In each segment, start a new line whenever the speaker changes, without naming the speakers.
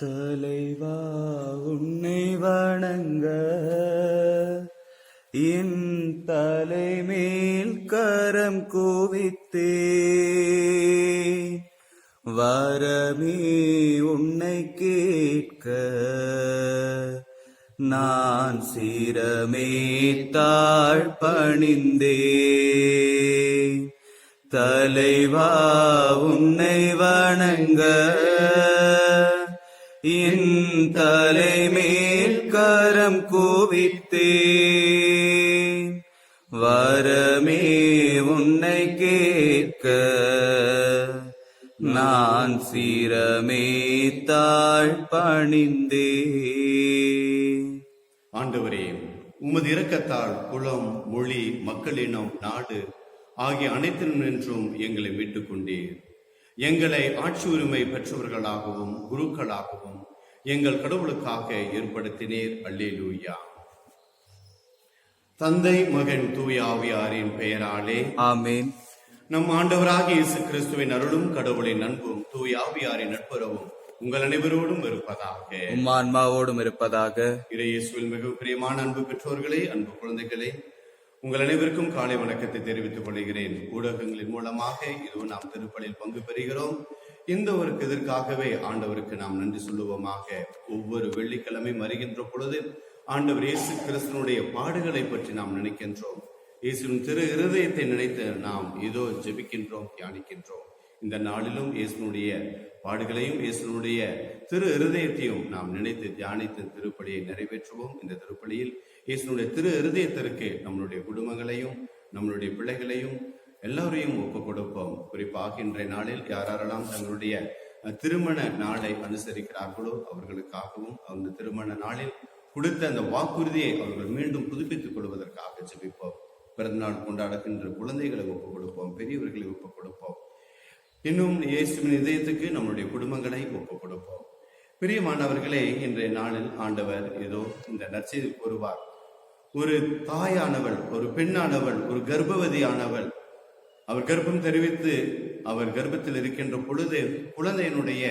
தலைவா உன்னை வணங்க என் தலைமேல் கரம் குவித்தே வரமே உன்னை கேட்க நான் சிரமே தாழ்பணிந்தே. தலைவா உன்னை வணங்க என் தலைமேல் கரம் குவித்தே வரமே உன்னை கேட்க நான் சிரமே தாழ்பணிந்தே.
ஆண்டவரே, உமது இரக்கத்தால் குலம், மொழி, மக்களினம், நாடு ஆகிய அனைத்தினின்றும் எங்களை மீட்டுக் கொண்டீர். எங்களை ஆட்சி உரிமை பெற்றவர்களாகவும் குருக்களாகவும் எங்கள் கடவுளுக்காக ஏற்படுத்தினீர். அல்லேலூயா. தந்தை, மகன், தூய ஆவியாரின் பெயராலே ஆமென். நம் ஆண்டவராகிய இயேசு கிறிஸ்துவின் அருளும் கடவுளின் அன்பும் தூய ஆவியாரின் நட்புறவும் உங்கள் அனைவரோடும் இருப்பதாக.
உம் ஆன்மாவோடும் இருப்பதாக.
இயேசுவில் மிக பிரியமான அன்பு பெற்றோர்களே, அன்பு குழந்தைகளே, உங்கள் அனைவருக்கும் காலை வணக்கத்தை தெரிவித்துக் கொள்கிறேன். ஊடகங்களின் மூலமாக இதுவும் நாம் திருப்பலியில் பங்கு பெறுகிறோம். இந்த ஒரு இதற்காகவே ஆண்டவருக்கு நாம் நன்றி சொல்லுவோமாக. ஒவ்வொரு வெள்ளிக்கிழமையும் வருகின்ற பொழுது ஆண்டவர் இயேசு கிறிஸ்துவனுடைய பாடுகளை பற்றி நாம் நினைக்கின்றோம். இயேசுவின் திரு இருதயத்தை நினைத்து நாம் இதோ ஜெபிக்கின்றோம், தியானிக்கின்றோம். இந்த நாளிலும் இயேசுனுடைய பாடுகளையும் இயேசுனுடைய திரு இருதயத்தையும் நாம் நினைத்து தியானித்து திருப்பலியை நிறைவேற்றுவோம். இந்த திருப்பலியில் இயேசுனுடைய திரு இருதயத்திற்கு நம்மளுடைய குடும்பங்களையும் நம்மளுடைய பிள்ளைகளையும் எல்லாரையும் ஒப்பு கொடுப்போம். குறிப்பாக இன்றைய நாளில் யாரெல்லாம் தங்களுடைய திருமண நாளை அனுசரிக்கிறார்களோ அவர்களுக்காகவும் அந்த திருமண நாளில் கொடுத்த அந்த வாக்குறுதியை அவர்கள் மீண்டும் புதுப்பித்துக் கொள்வதற்காக ஜெபிப்போம். பிறந்தநாள் கொண்டாடுகின்ற குழந்தைகளை ஒப்புக் கொடுப்போம், பெரியவர்களை ஒப்புக் கொடுப்போம். இன்னும் இயேசுவின் இதயத்துக்கு நம்முடைய குடும்பங்களை ஒப்புக் கொடுப்போம். பிரியமானவர்களே, இன்றைய நாளில் ஆண்டவர் ஏதோ இந்த நற்செய்தி கூறுவார். ஒரு தாயானவள், ஒரு பெண்ணானவள், ஒரு கர்ப்பவதியானவள் அவர் கர்ப்பம் தெரிவித்து அவர் கர்ப்பத்தில் இருக்கின்ற பொழுது குழந்தையினுடைய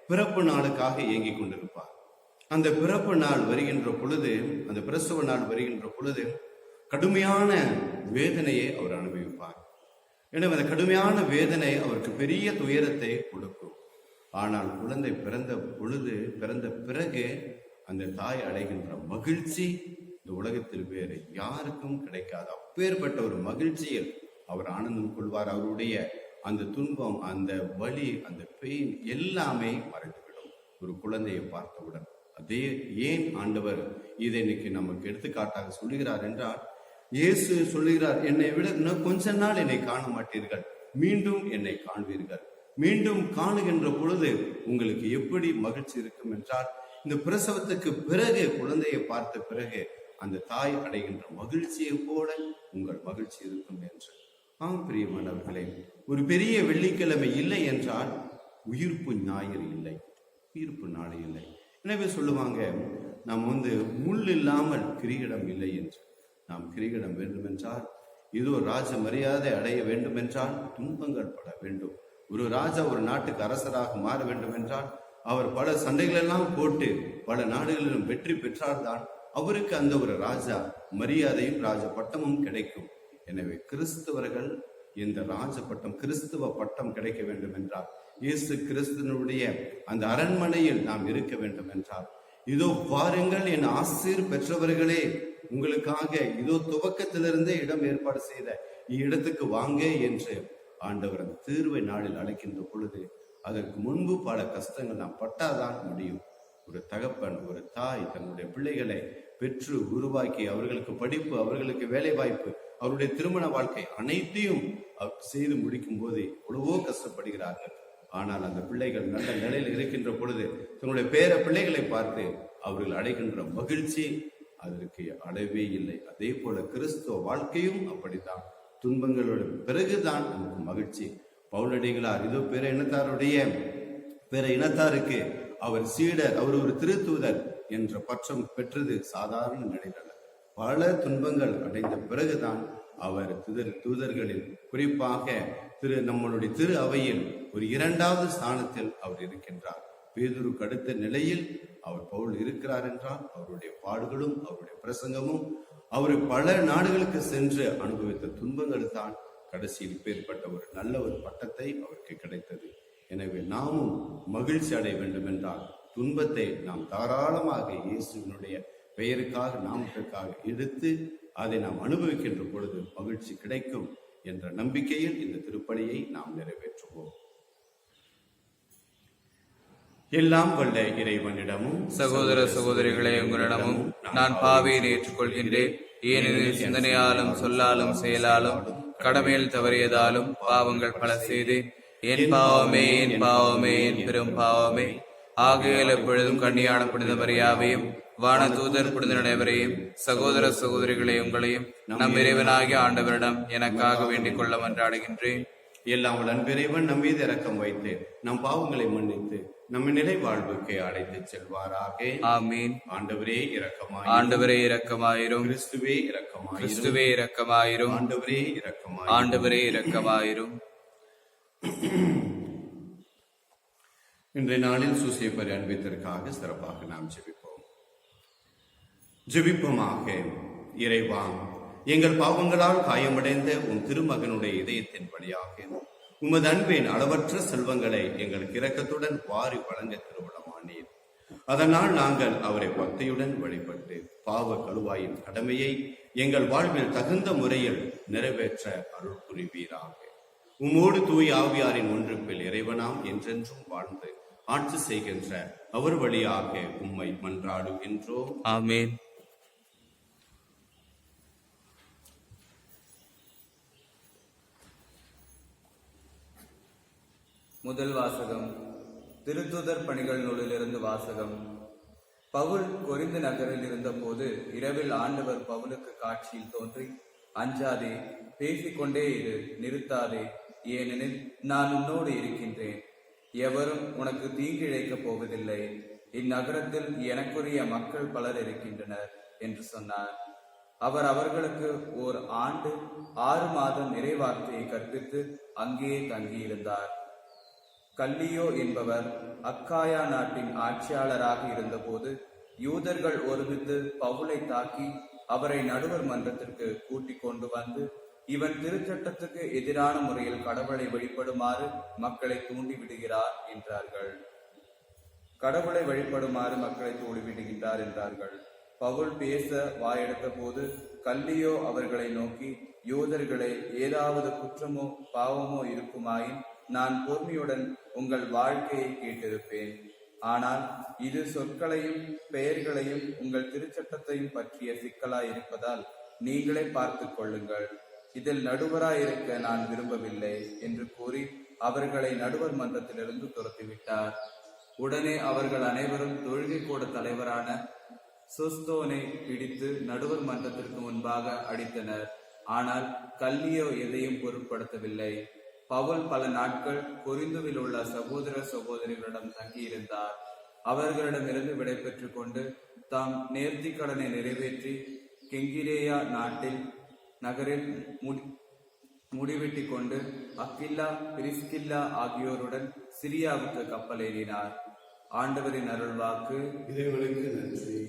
பிறப்பு நாளுக்காக இயங்கிக் கொண்டிருப்பார். அந்த பிறப்பு நாள் வருகின்ற பொழுது, அந்த பிரசவ நாள் வருகின்ற பொழுது கடுமையான வேதனையை அவர் அனுபவிப்பார். எனவே அந்த கடுமையான வேதனை அவருக்கு பெரிய துயரத்தை கொடுக்கும். ஆனால் குழந்தை பிறந்த பொழுது, பிறந்த பிறகு அந்த தாய் அடைகின்ற மகிழ்ச்சி இந்த உலகத்தில் வேறு யாருக்கும் கிடைக்காது. அப்பேற்பட்ட ஒரு மகிழ்ச்சியில் அவர் ஆனந்தம் கொள்வார். அவருடைய அந்த துன்பம், அந்த வலி, அந்த பெயின் எல்லாமே மறைந்துவிடும் ஒரு குழந்தையை பார்த்தவுடன். அதே ஏன் ஆண்டவர் இதை இன்னைக்கு நமக்கு எடுத்துக்காட்டாக சொல்லுகிறார் என்றால், இயேசு சொல்லுகிறார், என்னை விட இன்னும் கொஞ்ச நாள் என்னை காண மாட்டீர்கள், மீண்டும் என்னை காண்பீர்கள். மீண்டும் காணுகின்ற பொழுது உங்களுக்கு எப்படி மகிழ்ச்சி இருக்கும் என்றால், இந்த பிரசவத்துக்கு பிறகு குழந்தையை பார்த்த பிறகு அந்த தாய் அடைகின்ற மகிழ்ச்சியை போல உங்கள் மகிழ்ச்சி இருக்கும் என்று. ஆம் பிரியமானவர்களே, ஒரு பெரிய வெள்ளிக்கிழமை இல்லை என்றால் உயிர்ப்பு ஞாயிறு இல்லை, உயிர்ப்பு நாள் இல்லை. எனவே சொல்லுவாங்க, நாம் முள் இல்லாமல் கிரீடம் இல்லை என்று. நாம் கிரீடம் வேண்டுமென்றால், இதோ ராஜ மரியாதை அடைய வேண்டும் என்றால் துன்பங்கள் பட வேண்டும். ஒரு ராஜா ஒரு நாட்டுக்கு அரசராக மாற வேண்டும் என்றால் அவர் பல சண்டைகள் எல்லாம் போட்டு பல நாடுகளிலும் வெற்றி பெற்றால்தான் அவருக்கு அந்த ஒரு ராஜா மரியாதையும் ராஜ பட்டமும் கிடைக்கும். எனவே கிறிஸ்தவர்கள் இந்த ராஜ பட்டம், கிறிஸ்துவ பட்டம் கிடைக்க வேண்டும் என்றால், இயேசு கிறிஸ்துவனுடைய அந்த அரண்மனையில் நாம் இருக்க வேண்டும் என்றால், இதோ பாருங்கள் என் ஆசீர் பெற்றவர்களே, உங்களுக்காக இதோ துவக்கத்திலிருந்தே இடம் ஏற்பாடு செய்த இடத்துக்கு வாங்க என்று ஆண்டவர் அந்த தீர்வை நாளில் அழைக்கின்ற பொழுது, அதற்கு முன்பு பல கஷ்டங்கள் நாம் பட்டாதான் முடியும். ஒரு தகப்பன், ஒரு தாய் தன்னுடைய பிள்ளைகளை பெற்று உருவாக்கி அவர்களுக்கு படிப்பு, அவர்களுக்கு வேலை வாய்ப்பு, அவருடைய திருமண வாழ்க்கை அனைத்தையும் செய்து முடிக்கும் போது எவ்வளவோ கஷ்டப்படுகிறார்கள். ஆனால் அந்த பிள்ளைகள் நல்ல நிலையில் இருக்கின்ற பொழுது தன்னுடைய பேர பிள்ளைகளை பார்த்து அவர்கள் அடைகின்ற மகிழ்ச்சி அதற்கு அளவே இல்லை. அதே போல கிறிஸ்துவ வாழ்க்கையும் அப்படித்தான். துன்பங்களோட பிறகுதான் நமக்கு மகிழ்ச்சி. பவுலடிகளார் இதோ பிற இனத்தாருக்கு அவர் சீடர், அவர் ஒரு திருத்தூதர் என்ற பட்சம் பெற்றது சாதாரண நிலையில். பல துன்பங்கள் அடைந்த பிறகுதான் அவர் தூதர்களில் குறிப்பாக நம்மளுடைய திரு அவையில் ஒரு இரண்டாவது ஸ்தானத்தில் அவர் இருக்கின்றார். பேதுருக்கு அடுத்த நிலையில் அவர் பவுல் இருக்கிறார் என்றால் அவருடைய பாடுகளும் அவருடைய பிரசங்கமும் அவரை பல நாடுகளுக்கு சென்று அனுபவித்த துன்பங்கள் தான் கடைசியில் பேர்பட்ட ஒரு நல்ல ஒரு பட்டத்தை அவருக்கு கிடைத்தது. எனவே நாமும் மகிழ்ச்சி அடைய வேண்டும் என்றால் துன்பத்தை நாம் தாராளமாக இயேசுவினுடைய பெயருக்காக நாமத்திற்காக எடுத்து அதை நாம் அனுபவிக்கின்ற பொழுது மகிழ்ச்சி கிடைக்கும் என்ற நம்பிக்கையில் இந்த திருப்பலியை நாம் நிறைவேற்றுவோம். எல்லாம் வல்ல இறைவனிடமும்
சகோதர சகோதரிகளே, உங்களிடமும் நான் பாவியை ஏற்றுக்கொள்கின்றேன். ஏனெனில் சிந்தனையாலும் சொல்லாலும் செயலாலும் கடமையில் தவறியதாலும் பாவங்கள் பல செய்து என் பாவமே என் பாவமே என் பெரும் பாவமே. ஆகையால் எப்பொழுதும் கண்ணியான புனித மரியாவையும் வான தூதர் புனித அனைவரையும் சகோதர சகோதரிகளை உங்களையும் நம் இறைவனாகிய ஆண்டவரிடம் எனக்காக வேண்டிக் கொள்ள மன்றாடுகின்றேன்.
எல்லாம் அன்பிறைவன் நம் மீது இரக்கம் வைத்து நம் பாவங்களை மன்னித்து நம்ம நிலை வாழ்வுக்கு அழைத்து செல்வாராக.
ஆமீன்.
ஆண்டவரே இரக்கமாயிரும்.
ஆண்டவரே இரக்கமாயிரும்.
கிறிஸ்துவே இரக்கமாயிரும்.
கிறிஸ்துவே இரக்கமாயிரும்.
ஆண்டவரே இரக்கமாயிரும்.
ஆண்டவரே இரக்கமாயிரும்.
இன்றைய நாளில் சூசையப்பரை அன்பித்திற்காக சிறப்பாக நாம் ஜெபிப்போம். ஜெபிப்போமாக. இறைவா, எங்கள் பாவங்களால் காயமடைந்த உன் திருமகனுடைய இதயத்தின் வழியாக உமது அன்பின் அளவற்ற செல்வங்களை எங்களுக்கு இரக்கத்துடன் வாரி வழங்க திருவிழமானீர். அதனால் நாங்கள் அவரை பக்தியுடன் வழிபட்டு பாவ கழுவாயின் கடமையை எங்கள் வாழ்வில் தகுந்த முறையில் நிறைவேற்ற அருள் புரிவீராக. உம்மோடு தூய் ஆவியாரின் ஒன்றுப்பில் இறைவனாம் என்றென்றும் வாழ்ந்து ஆட்சி செய்கின்ற அவர் வழியாக உம்மை மன்றாடுகின்றோம்.
ஆமீன். முதல் வாசகம். திருத்தூதர் பணிகள் நூலிலிருந்து வாசகம். பவுல் கொரிந்து நகரில் இருந்த போது இரவில் ஆண்டவர் பவுலுக்கு காட்சியில் தோன்றி, அஞ்சாதே, பேசிக்கொண்டே இரு, நிறுத்தாதே, ஏனெனில் நான் உன்னோடு இருக்கின்றேன். எவரும் உனக்கு தீங்கு இழைக்கப் போவதில்லை. இந்நகரத்தில் எனக்குரிய மக்கள் பலர் இருக்கின்றனர் என்று சொன்னார். அவர் அவர்களுக்கு ஓர் ஆண்டு 6 மாதம் நிறைவார்த்தையை கற்பித்து அங்கேயே தங்கியிருந்தார். கல்லியோ என்பவர் அக்காயா நாட்டின் ஆட்சியாளராக இருந்தபோது யூதர்கள் ஒருமித்து பவுலை தாக்கி அவரை நடுவர் மன்றத்திற்கு கூட்டிக் கொண்டு வந்து, இவன் திருச்சட்டத்துக்கு எதிரான முறையில் கடவுளை வழிபடுமாறு மக்களை தூண்டி விடுகிறார் என்றார்கள். கடவுளை வழிபடுமாறு மக்களை தூண்டிவிடுகின்றார் என்றார்கள். பவுல் பேச வாயெடுத்த போது கல்லியோ அவர்களை நோக்கி, யூதர்களே, ஏதாவது குற்றமோ பாவமோ இருக்குமாயின் நான் பொறுமையுடன் உங்கள் வாழ்க்கையை கேட்டிருப்பேன். ஆனால் இது சொற்களையும் பெயர்களையும் உங்கள் திருச்சட்டத்தையும் பற்றிய சிக்கலாய் இருப்பதால் நீங்களே பார்த்து கொள்ளுங்கள். இதில் நடுவராயிருக்க நான் விரும்பவில்லை என்று கூறி அவர்களை நடுவர் மன்றத்திலிருந்து துரத்திவிட்டார். உடனே அவர்கள் அனைவரும் தொழுகை கூட தலைவரான சொஸ்தோனை பிடித்து நடுவர் மன்றத்திற்கு முன்பாக அடித்தனர். ஆனால் கல்லியோ எதையும் பொருட்படுத்தவில்லை. பவுல் பல நாட்கள் கொரிந்துவில் உள்ள சகோதர சகோதரிகளிடம் தங்கியிருந்தார். அவர்களிடமிருந்து விடை பெற்றுக் கொண்டு தாம் நேர்த்தி கடனை நிறைவேற்றி கெங்கிரேயா நகரில் முடிவெட்டி கொண்டு அக்கில்லா, பிரிஸ்கில்லா ஆகியோருடன் சிரியாவுக்கு கப்பலேறினார். ஆண்டவரின் அருள்வாக்கு.
இறைவனுக்கு நன்றி.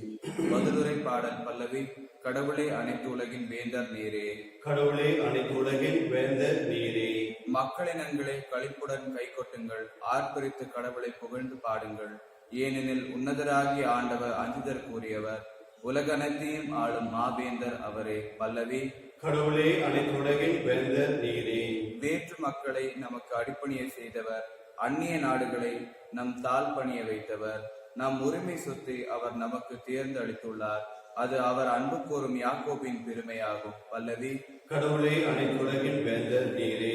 பதிலுரை பாடல் பல்லவி. கடவுளே அனைத்து உலகின் வேந்தர் நீரே.
கடவுளே அனைத்து உலகின் வேந்தர் நீரே.
மக்களினங்களை களிப்புடன் கைகொட்டுங்கள், ஆர்ப்பரித்து கடவுளை புகழ்ந்து பாடுங்கள். ஏனெனில் உன்னதராகிய ஆண்டவர் அஞ்சுதர் கூறியவர், உலகனைத்தையும் ஆளும் மாவேந்தர் அவரே. பல்லவி.
கடவுளே அனைத்து உலகின் வேந்தர் நீரே.
வேற்று மக்களை நமக்கு அடிப்பணிய செய்தவர், அந்நிய நாடுகளை நம் தாழ் பணிய வைத்தவர். நம் உரிமை சொத்தை அவர் நமக்கு தேர்ந்தளித்துள்ளார். அது அவர் அன்பு கோரும் யாக்கோபின் பெருமையாகும். பல்லவி. கடவுளே அனைத்து உலகின் வேந்தர் நீரே.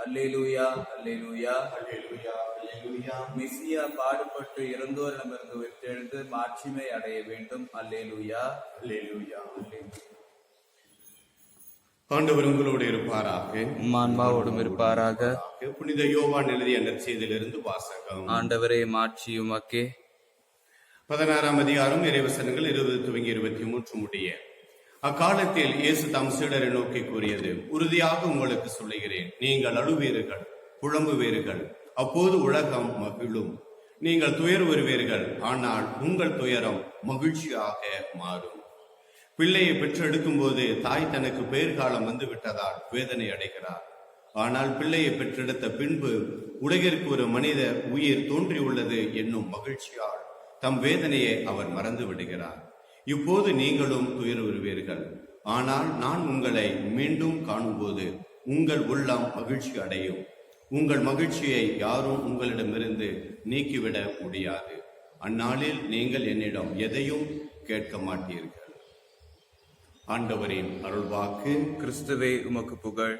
அல்லேலூயா, அல்லேலூயா, அல்லேலூயா, அல்லேலூயா. மெசியா பாடுபட்டு இறந்தோரிடமிருந்து உயிர்த்தெழுந்து மாட்சிமை அடைய வேண்டும். அல்லேலூயா, அல்லேலூயா, அல்லேலூயா.
ஆண்டவர் உங்களோடு இருப்பாராக.
ஆன்மாவோடும் இருப்பாராக.
புனித யோவான் எழுதிய நற்செய்தியிலிருந்து வாசகம்.
ஆண்டவரே மாட்சியும் மக்கே.
16ஆம் அதிகாரம் இறைவசனங்கள் 20 துவங்கி 23 முடிய. அக்காலத்தில் இயேசு தம் சீடரை நோக்கி கூறியது, உறுதியாக உங்களுக்கு சொல்லுகிறேன், நீங்கள் அழுவீர்கள், புலம்புவீர்கள், அப்போது உலகம் மகிழும். நீங்கள் துயர் வருவீர்கள், ஆனால் உங்கள் துயரம் மகிழ்ச்சியாக மாறும். பிள்ளையை பெற்றெடுக்கும் போது தாய் தனக்கு பேர்காலம் வந்து விட்டதால் வேதனை அடைகிறார். ஆனால் பிள்ளையை பெற்றெடுத்த பின்பு உலகிற்கு ஒரு மனித உயிர் தோன்றியுள்ளது என்னும் மகிழ்ச்சியால் தம் வேதனையை அவர் மறந்து விடுகிறார். இப்போது நீங்களும் துயர் வருவீர்கள், ஆனால் நான் உங்களை மீண்டும் காணும்போது உங்கள் உள்ளம் மகிழ்ச்சி அடையும். உங்கள் மகிழ்ச்சியை யாரும் உங்களிடமிருந்து நீக்கிவிட முடியாது. அந்நாளில் நீங்கள் என்னிடம் எதையும் கேட்க மாட்டீர்கள். ஆண்டவரின் அருள்வாக்கு.
கிறிஸ்துவே உமக்கு புகழ்.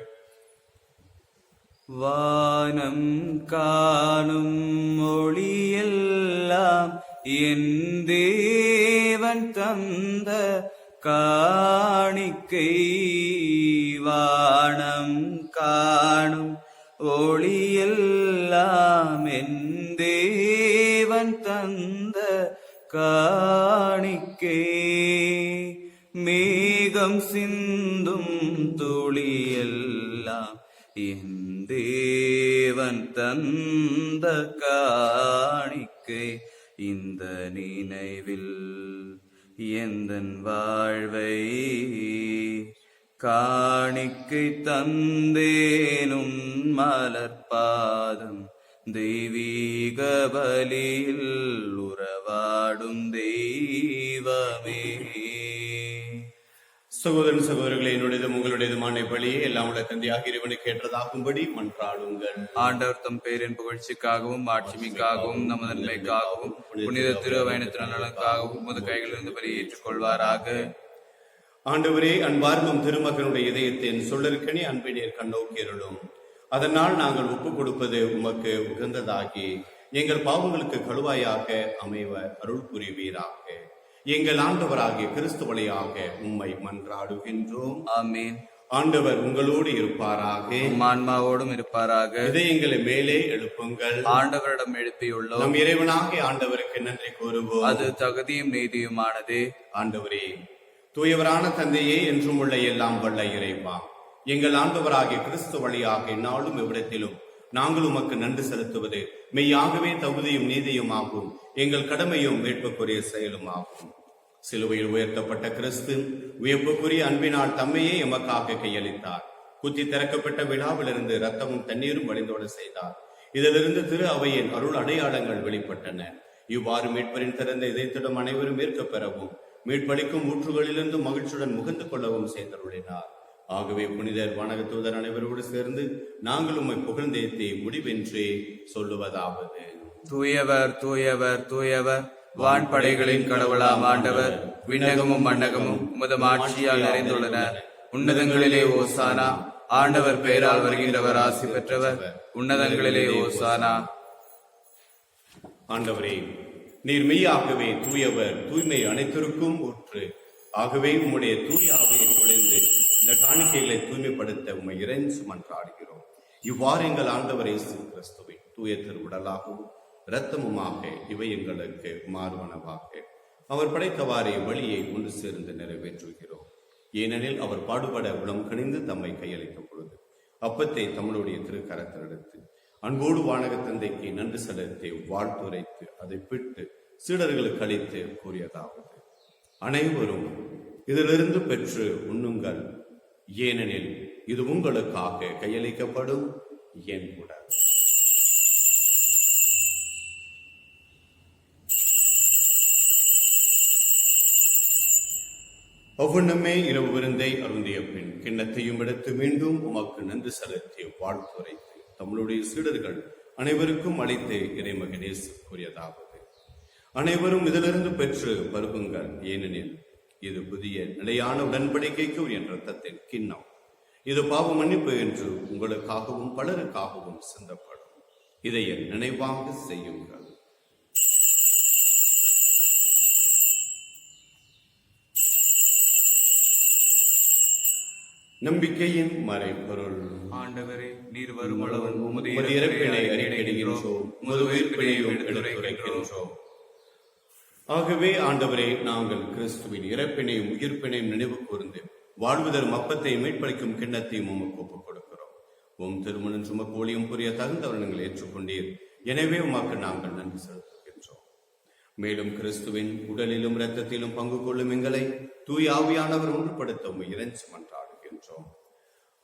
வானம் காணும் மொழியெல்லாம் என் தேவன் தந்த காணிக்கை. வானம் காணும் ஒளியெல்லாம் என் தேவன் தந்த காணிக்கை. மேகம் சிந்தும் துளியெல்லாம் என் தேவன் தந்த காணிக்கை. இந்த நினைவில் எந்தன் வாழ்வை காணிக்கை தந்தேனும் மலர்பாதம். தெய்வீக பலியில் உறவாடும் தெய்வமே.
சகோதரன் சகோதரர்களே, என்னுடையதும் உங்களுடையதுமான பலியை எல்லாம் உள்ள தந்தையாக இறைவனுக்கு ஏற்றதாகும்படி மன்றாடுங்கள்.
ஆண்டவர் தம் பேரின் புகழ்ச்சிக்காகவும் மாட்சிமைக்காகவும் நமது நன்மைக்காகவும் புனித திருவயணத்தின் நலனுக்காகவும் உமது கைகளிலிருந்து பலியை ஏற்றுக்கொள்வாராக.
ஆண்டவரே, அன்பார்க்கும் திருமகனுடைய இதயத்தின் சொல்லற்கனி அன்பினீர் கண்ணோக்கியருளும். அதனால் நாங்கள் ஒப்புக் கொடுப்பது உமக்கு உகந்ததாகி எங்கள் பாவங்களுக்கு கழுவாயாக அமைவ அருள் புரிவீராக. எங்கள் ஆண்டவராகிய கிறிஸ்து வழியாக உம்மை மன்றாடுகின்றோம்.
ஆமென்.
ஆண்டவர் உங்களோடு இருப்பாராக,
ஆன்மாவோடும் இருப்பாராக.
இதயங்களை மேலே எழுப்புங்கள்.
ஆண்டவரிடம் எழுப்பியுள்ளோம்.
நம் இறைவனாகிய ஆண்டவருக்கு நன்றி கூறுவோம்.
அது தகுதியும் நீதியுமானது.
ஆண்டவரே, தூயவரான தந்தையே, என்றும் உள்ள எல்லாம் வல்ல இறைவா, எங்கள் ஆண்டவராகிய கிறிஸ்து வழியாக எந்நாளும் எவ்விடத்திலும் நாங்கள் உமக்கு நன்றி செலுத்துவது மெய்யாகவே தகுதியும் நீதியும் ஆகும், எங்கள் கடமையும் மீட்புக்குரிய செயலும் ஆகும். சிலுவையில் உயர்த்தப்பட்ட கிறிஸ்து வியப்புக்குரிய அன்பினால் தம்மையே எமக்காக கையளித்தார். குத்தி திறக்கப்பட்ட விழாவிலிருந்து ரத்தமும் தண்ணீரும் வழிந்தோட செய்தார். இதிலிருந்து திரு அவையின் அருள் அடையாளங்கள் வெளிப்பட்டன. இவ்வாறு மீட்பரின் திறந்த இதயத்திடம் அனைவரும் ஏற்க பெறவும் மீட்பளிக்கும் ஊற்றுகளிலிருந்து மகிழ்ச்சியுடன் முகந்து கொள்ளவும் செய்தருளினார். ஆகவே புனிதர் வானக தூதர் அனைவரோடு சேர்ந்து நாங்கள் உம்மை புகழ்ந்தேத்தி முடிவென்றே சொல்லுவதாவது:
தூயவர் தூயவர் தூயவர், வான்படைகளின் கடவுளாம் ஆண்டவர். விண்ணகமும் மண்ணகமும் உமது ஆட்சியால் நிறைந்துள்ளன. உன்னதங்களிலே ஓசானா. ஆண்டவர் பெயரால் வருகின்றவர் ஆசி பெற்றவர். உன்னதங்களிலே ஓசானா.
ஆண்டவரே, நீர் மெய்யாகவே தூயவர், தூய்மை அனைத்திற்கும் ஊற்று. ஆகவே உம்முடைய தூய ஆவியை பொழிந்து இந்த காணிக்கைகளை தூய்மைப்படுத்த உம்மை இறைஞ்சு மன்றாடுகிறோம். இவ்வாறு எங்கள் ஆண்டவர் இயேசு கிறிஸ்துவின் தூய திருவுடலாகவும் இரத்தமுமாக இவை எங்களுக்கு மாறுவனவாக அவர் படைத்தவாறே வழியை ஒன்று சேர்ந்து நிறைவேற்றுகிறோம். ஏனெனில் அவர் பாடுபட உளம் கணிந்து தம்மை கையளிக்கும் பொழுது அப்பத்தை தம்முடைய திருக்கரத்தில் எடுத்து அன்போடு வானக தந்தைக்கு நன்றி செலுத்தி வாழ்த்துரைத்து அதை பிட்டு சீடர்களுக்கு அளித்து கூறியதாவது: அனைவரும் இதிலிருந்து பெற்று உண்ணுங்கள், ஏனெனில் இது உங்களுக்காக கையளிக்கப்படும் என் உடல். ஒவ்வொன்றுமே இரவு விருந்தை அருந்திய பின் கிண்ணத்தையும் எடுத்து மீண்டும் உமக்கு நன்றி செலுத்தி வாழ்த்துரைத்து தம்முடைய சீடர்கள் அனைவருக்கும் அளித்து இறைமகனே கூறியதாவது: அனைவரும் இதிலிருந்து பெற்று பருகுங்கள், ஏனெனில் இது புதிய நிலையான உடன்படிக்கைக்கு என் இரத்தத்தின் கிண்ணம். இது பாவ மன்னிப்பு என்று உங்களுக்காகவும் பலருக்காகவும் சிந்தப்படும். இதை என் நினைவாக செய்யுங்கள். நம்பிக்கையின் மறைபொருள்.
ஆண்டவரே, நீர் வரும் அளவும்
உமது இறப்பினை அறிக்கையிடுகின்றோம், உமது உயிர்ப்பினையும் எடுத்துரைக்கின்றோம். ஆகவே ஆண்டவரே, நாங்கள் கிறிஸ்துவின் இறப்பினையும் உயிர்ப்பினையும் நினைவு கூர்ந்து வாழ்வுதரும் அப்பத்தை மீட்பளிக்கும் கிண்ணத்தையும் உமக்கு ஒப்புக் கொடுக்கிறோம். உம் திருமணம் சுமக்கு ஊழியம் புரிய தகுந்தவர்கள் ஏற்றுக்கொண்டீர். எனவே உமக்கு நாங்கள் நன்றி செலுத்துகின்றோம். மேலும் கிறிஸ்துவின் உடலிலும் இரத்தத்திலும் பங்கு கொள்ளும் எங்களை தூய் ஆவியானவர் ஒன்றுபடுத்த உம்மை இறைஞ்சி மன்றாடுகின்றோம்.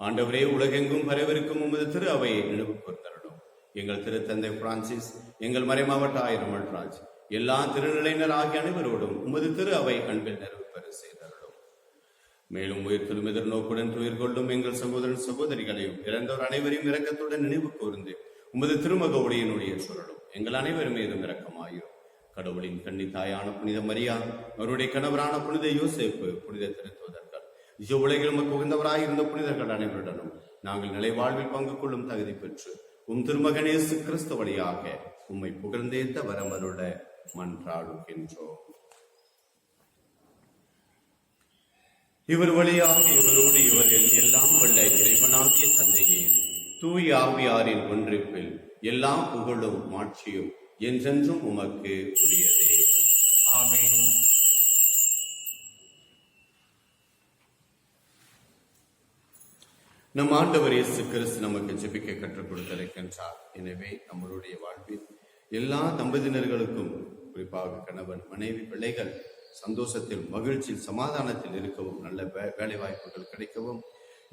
ஆண்டவரே, உலகெங்கும் பரவிருக்கும் உமது திரு அவையை நினைவு கூர்ந்தருளும். எங்கள் திருத்தந்தை பிரான்சிஸ், எங்கள் மறைமாவட்ட ஆயர் அமல்ராஜ், எல்லா திருநிலையினர் ஆகிய அனைவரோடும் உமது திரு அவை அன்பில் நிறைவு பெற செய்தருளும். மேலும் உயிர்த்தெழும் எதிர்நோக்குடன் துயிர் கொள்ளும் எங்கள் சகோதரன் சகோதரிகளையும் இறந்தோர் அனைவரையும் இரக்கத்துடன் நினைவு கூர்ந்து உமது திருமக ஒளியினுடைய சுழலும் எங்கள் அனைவரும் மீதும் இரக்கமாயும். கடவுளின் கன்னி தாயான புனித மரியா, அவருடைய கணவரான புனித யோசேப்பு, புனித திருத்தூதர்கள், உலகில் உமக்கு உகந்தவராய் இருந்த புனிதர்கள் அனைவருடனும் நாங்கள் நிலை வாழ்வில் பங்கு கொள்ளும் தகுதி பெற்று திருமகன் இயேசு கிறிஸ்து வழியாக உம்மை புகழ்ந்தேத்த வரமருள மன்றாடுகின்றோம். இவர் வழியாக இவரோடு இவரில் எல்லாம் வல்ல இறைவனாகிய தந்தையே, தூய் ஆவியாரின் ஒன்றிப்பில் எல்லா புகழும் மாட்சியும் என்றென்றும் உமக்கு உரியதே.
ஆமென்.
நம் ஆண்டவர் இயேசு கிறிஸ்து நமக்கு ஜெபிக்க கற்றுக் கொடுத்திருக்கின்றார். எனவே நம்மளுடைய வாழ்வில் எல்லா தம்பதியினர்களுக்கும், குறிப்பாக கணவன் மனைவி பிள்ளைகள் சந்தோஷத்தில் மகிழ்ச்சியில் சமாதானத்தில் இருக்கவும், நல்ல வேலை வாய்ப்புகள் கிடைக்கவும்,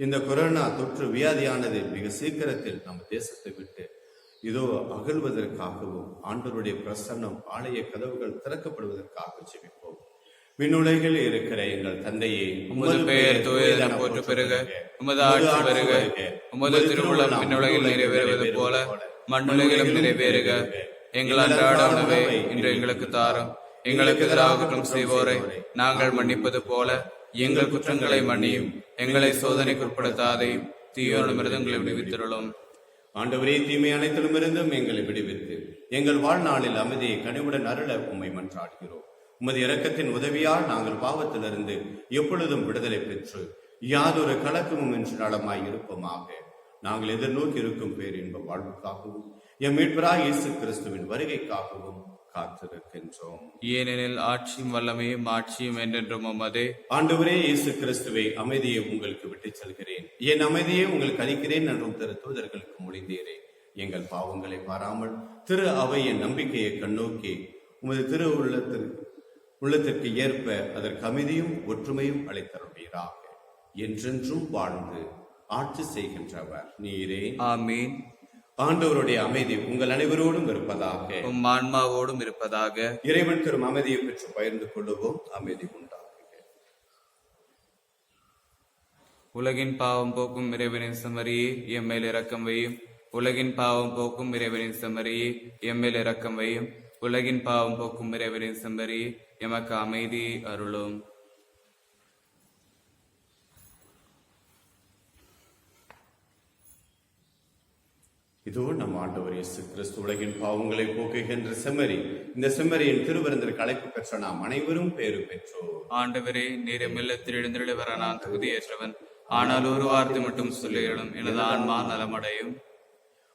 இந்த கொரோனா தொற்று வியாதியானது மிக சீக்கிரத்தில் நம்ம தேசத்தை விட்டு இதோ அகழ்வதற்காகவும், ஆண்டவருடைய பிரசன்னம் ஆலய கதவுகள் திறக்கப்படுவதற்காக ஜெபிப்போம். விண்ணுலகில் இருக்கிற எங்கள் தந்தையே,
உமது பெயர் தூயதென போற்று பெறுக, உமது ஆட்சி வருக, உமது திருவுளம் விண்ணுலகில் நிறைவேறுவது போல மண்ணுலகிலும் நிறைவேறுக. எங்கள் அன்றாட உணவை இன்று எங்களுக்கு தாரும். எங்களுக்கு எதிராக குற்றம் செய்வோரை நாங்கள் மன்னிப்பது போல எங்கள் குற்றங்களை மன்னியும். எங்களை சோதனைக்கு உட்படுத்தாதையும் தீயோனிடமிருந்து எங்களை விடுவித்திருளும்.
ஆண்டவரே, தீமை அனைத்திலுமிருந்தும் எங்களை விடுவித்து எங்கள் வாழ்நாளில் அமைதியை கனிவுடன் அருள உம்மை மன்றாடுகிறோம். உமது இரக்கத்தின் உதவியால் நாங்கள் பாவத்திலிருந்து எப்பொழுதும் விடுதலை பெற்று யாதொரு கலக்கமும் என்று நலமாய் இருப்போமாக. நாங்கள் எதிர்நோக்கி இருக்கும் பேரின்ப வாழ்வுக்காகவும் எம் மீட்பராகிய இயேசு கிறிஸ்துவின் வருகைக்காகவும் காத்திருக்கின்றோம்.
ஏனெனில் ஆட்சியும் வல்லமையும் ஆட்சியும் என்றென்றும் உமதே.
ஆண்டவரே இயேசு கிறிஸ்துவை, அமைதியை உங்களுக்கு விட்டுச் செல்கிறேன், என் அமைதியை உங்களுக்கு அளிக்கிறேன் என்றும் திரு தூதர்களுக்கு மொழிந்தீரே. எங்கள் பாவங்களை பாராமல் திரு அவையின் நம்பிக்கையை கண்ணோக்கி உமது திரு உள்ளத்திற்கு ஏற்ப அதற்கு அமைதியும் ஒற்றுமையும் அளித்தருள்வீராக. என்றென்றும் வாழ்ந்து ஆட்சி செய்கின்றவர் நீரே.
ஆமீன்.
ஆண்டவருடைய அமைதி உங்கள் அனைவரோடும் இருப்பதாக,
உம் ஆன்மாவோடும் இருப்பதாக.
இறைவன் தரும் அமைதியை பெற்று பகிர்ந்து கொள்ளுவோம். அமைதி உண்டாகுக.
உலகின் பாவம் போக்கும் இறைவனின் செம்மறியே, எம்மேல் இரக்கம் வையும். உலகின் பாவம் போக்கும் இறைவனின் செம்மறியே, எம்மேல் இரக்கம் வையும். உலகின் பாவம் போக்கும் இறைவனின் செம்மறியே, எமக்கு அமைதியை அருளும்.
இதோ நம் ஆண்டவர் இயேசு கிறிஸ்து உலகின் பாவங்களை போக்குகின்ற செம்மறி. இந்த செம்மறியின் திருவிருந்திற்கு அழைப்பு பெற்ற நாம் அனைவரும் பேறு பெற்றோர்.
ஆண்டவரே, நீர் எம்மில்லத்தில் எழுந்தருளி வர நான் தகுதியேற்றவன். ஆனால் ஒரு வார்த்தை மட்டும் சொல்லிடும், எனது ஆன்மா நலமடையும்.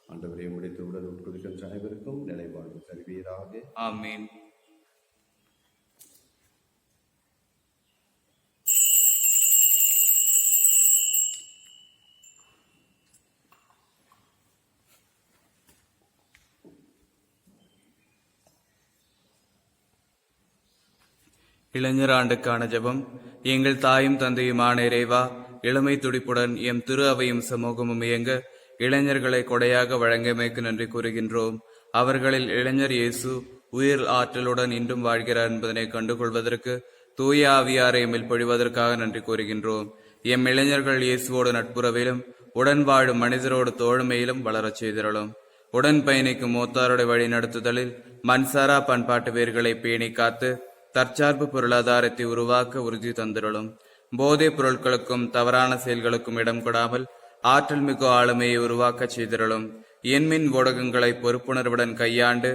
ஆண்டவரே, முடித்து உடல் உட்கொடுக்கின்ற அனைவருக்கும் நிலைவாழ்வு தருவீராக.
ஆமீன். இளைஞர் ஆண்டுக்கான ஜெபம். எங்கள் தாயும் தந்தையுமான இறைவா, இளமை துடிப்புடன் எம் திரு அவையும் சமூகமும் இயங்க இளைஞர்களை கொடையாக வழங்கமைக்கு நன்றி கூறுகின்றோம். அவர்களில் இளைஞர் இயேசு உயிர் ஆற்றலுடன் இன்றும் வாழ்கிறார் என்பதனை கண்டுகொள்வதற்கு தூய ஆவியாரை எம்மில் பொழிவதற்காக நன்றி கூறுகின்றோம். எம் இளைஞர்கள் இயேசுவோடு நட்புறவிலும் உடன் வாழும் மனிதரோடு தோழமையிலும் வளரச் செய்திருளும். உடன் பயணிக்கும் மூத்தாருடைய வழி நடத்துதலில் மண்சாரா பண்பாட்டு வேர்களை பேணி காத்து தற்சார்பு பொருளாதாரத்தை உருவாக்க உறுதி தந்திருளும். போதைப் பொருட்களுக்கும் தவறான செயல்களுக்கும் இடம் கொடாமல் ஆற்றல் மிகு ஆளுமையை உருவாக்க செய்திருளும். எண்மின் ஊடகங்களை பொறுப்புணர்வுடன் கையாண்டு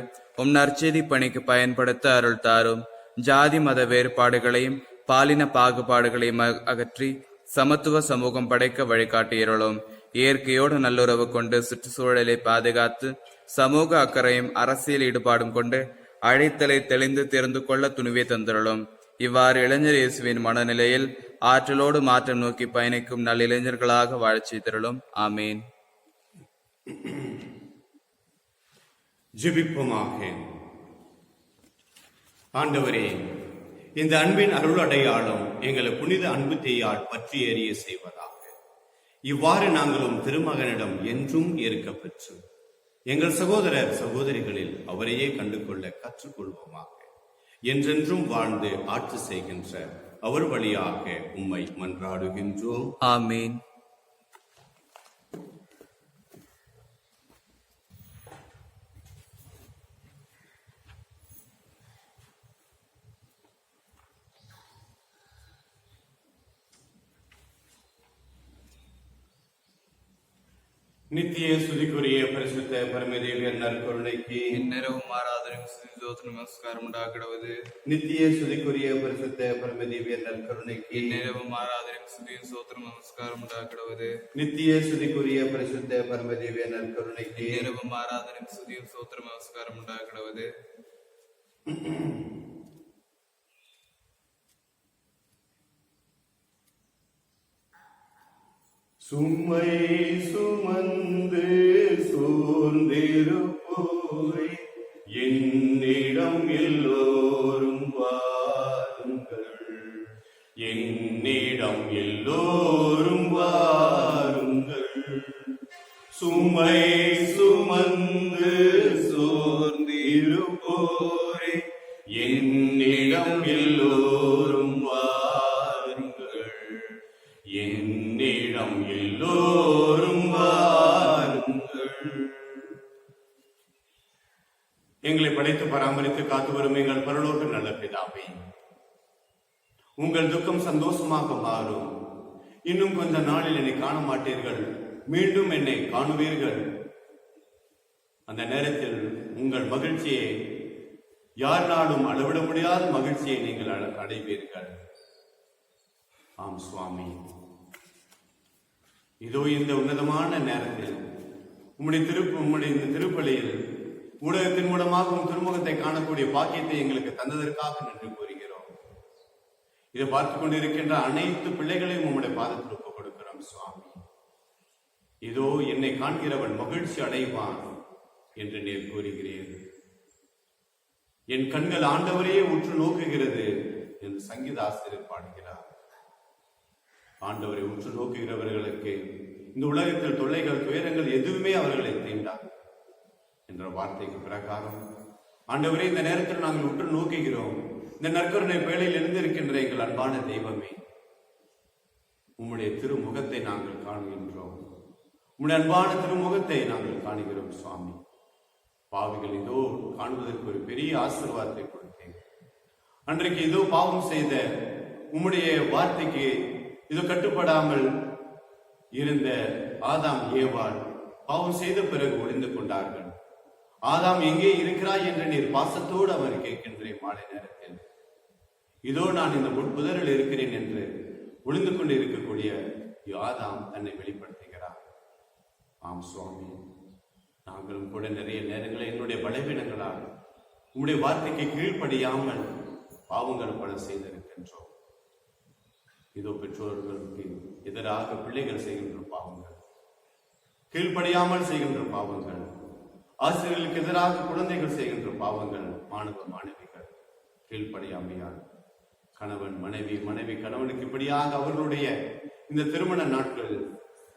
நற்செய்தி பணிக்கு பயன்படுத்த அருள் தாரும். ஜாதி மத வேறுபாடுகளையும் பாலின பாகுபாடுகளையும் அகற்றி சமத்துவ சமூகம் படைக்க வழிகாட்டியிருளும். இயற்கையோடு நல்லுறவு கொண்டு சுற்றுச்சூழலை பாதுகாத்து சமூக அக்கறையும் அரசியல் ஈடுபாடும் கொண்டு அழைத்தலை தெளிந்து தெரிந்து கொள்ள துணிவை தந்திருளும். இவ்வாறு இளைஞர் இயேசுவின் மனநிலையில் ஆற்றலோடு மாற்றம் நோக்கி பயணிக்கும் நல்ல இளைஞர்களாக வாழச் செய்திருளும். ஆமீன்.
ஜெபிப்போமாக. ஆண்டவரே, இந்த அன்பின் அருள் அடையாளம் எங்களை புனித அன்பு தீயால் பற்றி எறிய செய்வதாக. இவ்வாறு நாங்களும் திருமகனிடம் என்றும் ஏற்கப்பெற்று எங்கள் சகோதரர் சகோதரிகளில் அவரையே கண்டுகொள்ள கற்றுக்கொள்வோமாக. என்றென்றும் வாழ்ந்து ஆட்சி செய்கின்ற அவர் வழியாக உம்மை மன்றாடுகின்றோம்.
ஆமீன்.
நித்திய சுதிக்குரிய பரிசுத்த பரமதேவியர் நற்கருணைக்கு
இந்நேரமும் ஆராதனையும் ஸ்தோத்திர நமஸ்காரம் உண்டாகிறது.
நித்திய சுதிக்குரிய பரிசுத்த பரமதேவியர் நற்கருணைக்கு
இந்நேரமும் ஆராதனையும் ஸ்தோத்திர நமஸ்காரம் உண்டாகிறது.
நித்திய சுதிக்குரிய பரிசுத்த பரமதேவியர் நற்கருணைக்கு
இந்நேரமும் ஆராதனையும் ஸ்தோத்திர நமஸ்காரம் உண்டாகிறது.
சும்மை சுமந்து சோர்ந்திருப்போரை என்னிடம் எல்லோரும் வாருங்கள், என்னிடம் எல்லோரும் வாருங்கள். சும்மை சுமந்து சோர்ந்திருப்போரை என்னிடம் எல்லோரும் வாருங்கள், என்னிடம் எல்லோரும் வாருங்கள். எங்களை படைத்து பராமரித்து காத்து வரும் எங்கள் பரலோக நல்ல பிதாவே, உங்கள் துக்கம் சந்தோஷமாக மாறும். இன்னும் கொஞ்ச நாளில் என்னை காண மாட்டீர்கள், மீண்டும் என்னை காணுவீர்கள். அந்த நேரத்தில் உங்கள் மகிழ்ச்சியை யார் நாளும் அளவிட முடியாத மகிழ்ச்சியை நீங்கள் அடைவீர்கள். ஆம் சுவாமி, இதோ இந்த உன்னதமான நேரத்தில் உம்முடைய இந்த திருப்பலியில் ஊடகத்தின் மூலமாக உன் திருமுகத்தை காணக்கூடிய பாக்கியத்தை எங்களுக்கு தந்ததற்காக நன்றி கூறுகிறோம். இதை பார்த்து கொண்டிருக்கின்ற அனைத்து பிள்ளைகளையும் உம்முடைய பாதத்தில் ஒப்புக் கொடுக்கிறோம் சுவாமி. இதோ என்னை காண்கிறவன் மகிழ்ச்சி அடைவான் என்று நீர் கூறுகிறீர். என் கண்கள் ஆண்டவரையே உற்று நோக்குகிறது என்று சங்கீத ஆசிரியர் பாடுகிறார். ஆண்டவரை உற்று நோக்குகிறவர்களுக்கு இந்த உலகத்தில் தொல்லைகள் துயரங்கள் எதுவுமே அவர்களை தீண்டாது என்ற வார்த்தைக்கு பிரகாரம் ஆண்டவரே, இந்த நேரத்தில் நாங்கள் உற்று நோக்குகிறோம். இந்த நற்கருணை வேளையில் எழுந்திருக்கின்ற எங்கள் அன்பான தெய்வமே, உம்முடைய திருமுகத்தை நாங்கள் காணுகின்றோம். உம்முடைய அன்பான திருமுகத்தை நாங்கள் காணுகிறோம் சுவாமி. பாவிகள் இதோ காணுவதற்கு ஒரு பெரிய ஆசீர்வாதத்தை கொடுத்தேன். அன்றைக்கு இதோ பாவம் செய்த உம்முடைய வார்த்தைக்கு இதோ கட்டுப்படாமல் இருந்த ஆதாம் ஏவாள் பாவம் செய்த பிறகு ஒளிந்து கொண்டார்கள். ஆதாம் எங்கே இருக்கிறாய் என்று நீர் பாசத்தோடு அவர் கேட்கின்றேன். மாலை நேரத்தில் இதோ நான் இந்த முட்புதரில் இருக்கிறேன் என்று ஒளிந்து கொண்டு இருக்கக்கூடிய ஆதாம் தன்னை வெளிப்படுத்துகிறார். ஆம் சுவாமி, நாங்களும் கூட நிறைய நேரங்களில் என்னுடைய பலவீனங்களால் உம்முடைய வார்த்தைக்கு கீழ்ப்படியாமல் பாவங்கள் பல செய்திருக்கின்றோம். இதோ பெற்றோர்களுக்கு எதிராக பிள்ளைகள் செய்கின்ற பாவங்கள், கீழ்ப்படியாமல் செய்கின்ற பாவங்கள், ஆசிரியர்களுக்கு எதிராக குழந்தைகள் செய்கின்ற பாவங்கள், மாணவ மாணவிகள் கீழ்ப்படியாமையால் கணவன் மனைவி, மனைவி கணவனுக்கு இப்படியாக அவர்களுடைய இந்த திருமண நாட்கள்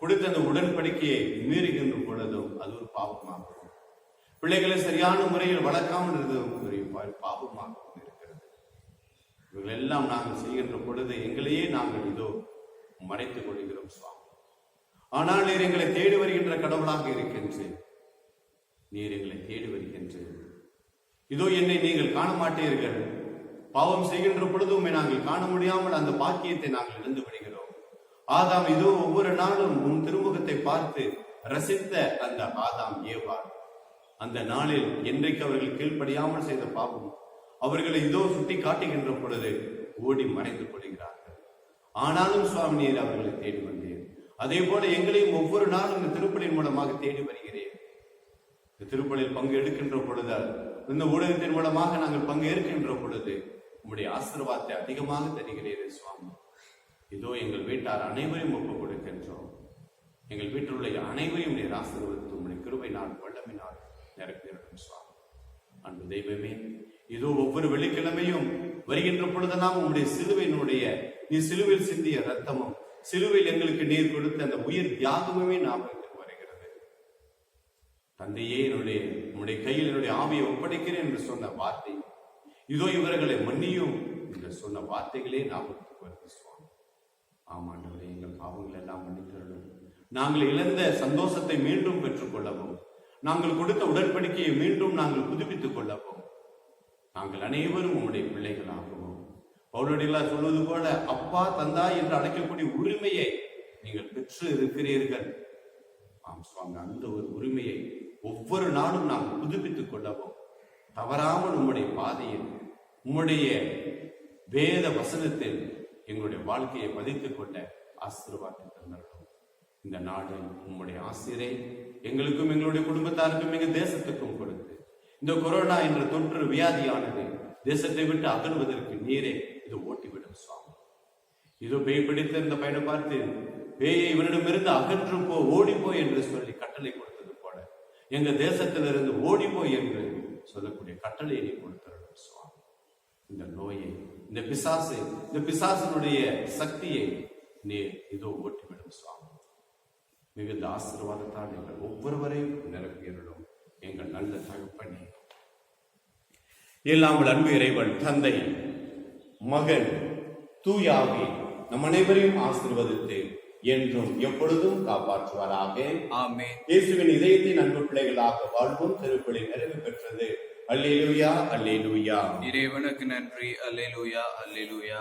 கொடுத்த அந்த உடன்படிக்கையை மீறுகின்ற பொழுதும் அது ஒரு பாவமாகும். பிள்ளைகளை சரியான முறையில் வளர்க்காமல் இருந்ததும் ஒரு பாவமாகவும் இருக்கிறது. இவர்கள் எல்லாம் நாங்கள் செய்கின்ற பொழுது எங்களையே நாங்கள் இதோ மறைத்துக் கொள்கிறோம் சுவாமி. ஆனால் நீர் எங்களை தேடி வருகின்ற கடவுளாக இருக்கின்றேன். நீர் எங்களை தேடி வருகின்றேன். இதோ என்னை நீங்கள் காண மாட்டீர்கள். பாவம் செய்கின்ற பொழுதுமே நாங்கள் காண முடியாமல் அந்த பாக்கியத்தை நாங்கள் இழந்து விடுகிறோம். ஆதாம் இதோ ஒவ்வொரு நாளும் உன் திருமுகத்தை பார்த்து ரசித்த அந்த ஆதாம் ஏவாள் அந்த நாளில் என்றைக்கு அவர்கள் கீழ்ப்படியாமல் செய்த பாவம் அவர்களை இதோ சுட்டி காட்டுகின்ற பொழுது ஓடி மறைந்து கொள்கிறார்கள். ஆனாலும் சுவாமி நீர் அவர்களை தேடி வந்தேன். அதே போல எங்களையும் ஒவ்வொரு நாளும் இந்த திருப்பலியின் மூலமாக தேடி வருகிறேன். இந்த திருப்பலியில் பங்கு எடுக்கின்ற பொழுது, இந்த ஊடகத்தின் மூலமாக நாங்கள் பங்கு ஏற்கின்ற பொழுது உம்முடைய ஆசீர்வாதத்தை அதிகமாக தருகிறீர்கள் சுவாமி. இதோ எங்கள் வீட்டார் அனைவரையும் ஒப்புக் கொடுக்கின்றோம். எங்கள் வீட்டில் உள்ள அனைவரையும் நீர் ஆசீர்வதித்து உம்முடைய கிருபை நாள் வல்லமை நாள் நிரப்பியிருக்கும் சுவாமி. அன்பு தெய்வமே, இதோ ஒவ்வொரு வெள்ளிக்கிழமையும் வருகின்ற பொழுதெல்லாம் உங்களுடைய சிலுவையினுடைய நீ சிலுவையில் சிந்திய ரத்தமும் சிலுவையில் எங்களுக்கு நீர் கொடுத்த அந்த உயிர் தியாகமுமே ஞாபகத்துக்கு வருகிறது. தந்தையே, உன்னுடைய கையில் என்னுடைய ஆவியை ஒப்படைக்கிறேன் என்று சொன்ன வார்த்தை, இதோ இவர்களை மன்னியும் என்று சொன்ன வார்த்தைகளே ஞாபகத்துக்கு வருது சுவாமி. ஆமாண்டவரே, எங்கள் பாவங்கள் எல்லாம் மன்னித்தருளும். நாங்கள் இழந்த சந்தோஷத்தை மீண்டும் பெற்றுக் கொள்ளவும், நாங்கள் கொடுத்த உடன்படிக்கையை மீண்டும் நாங்கள் புதுப்பித்துக் கொள்ளவும், நாங்கள் அனைவரும் உங்களுடைய பிள்ளைகளாகவும் பவுலடிகளார் சொல்வது போல அப்பா தந்தா என்று அழைக்கக்கூடிய உரிமையை நீங்கள் பெற்று இருக்கிறீர்கள். ஆம் சுவாமி, அந்த ஒரு உரிமையை ஒவ்வொரு நாளும் நாங்கள் புதுப்பித்துக் கொள்ளவும், தவறாமல் உம்முடைய பாதையில் உம்முடைய வேத வசனத்தில் எங்களுடைய வாழ்க்கையை பதித்துக் கொண்ட ஆசீர்வாதத்தை தந்தருளும். இந்த நாடு உம்முடைய ஆசிரை எங்களுக்கும் எங்களுடைய குடும்பத்தாருக்கும் எங்கள் தேசத்துக்கும் கொடுத்து, இந்த கொரோனா என்ற தொற்று வியாதியானது தேசத்தை விட்டு அகழ்வதற்கு நீரே இது ஓட்டிவிடும் சுவாமி. இதோ பேய் பிடித்த இந்த பையனை பார்த்து, பேயை இவனிடமிருந்து அகன்று போ, ஓடிப்போ என்று சொல்லி கட்டளை கொடுத்தது போல எங்க தேசத்திலிருந்து ஓடிப்போய் என்று சொல்லக்கூடிய கட்டளையை நீ கொடுத்தருளும் சுவாமி. இந்த நோயை, இந்த பிசாசனுடைய சக்தியை நீ இதோ ஓட்டிவிடும் சுவாமி. மிகுந்த ஆசீர்வாதத்தால் எங்கள் ஒவ்வொருவரையும் நிரப்பியருளும் எங்கள் நல்ல தகப்பனே. இல்லாமல் அன்பு இறைவன் தந்தை, மகன், தூயாவி நம் அனைவரையும் ஆசீர்வதித்து என்றும் எப்பொழுதும் காப்பாற்றுவாராக.
ஆமென்.
இயேசுவின் இதயத்தின் அன்பு பிள்ளைகளாக வாழ்வும் திருப்பலி நிறைவு பெற்றது. அல்லேலூயா, அல்லேலூயா.
இறைவனுக்கு நன்றி. அல்லேலூயா, அல்லேலூயா.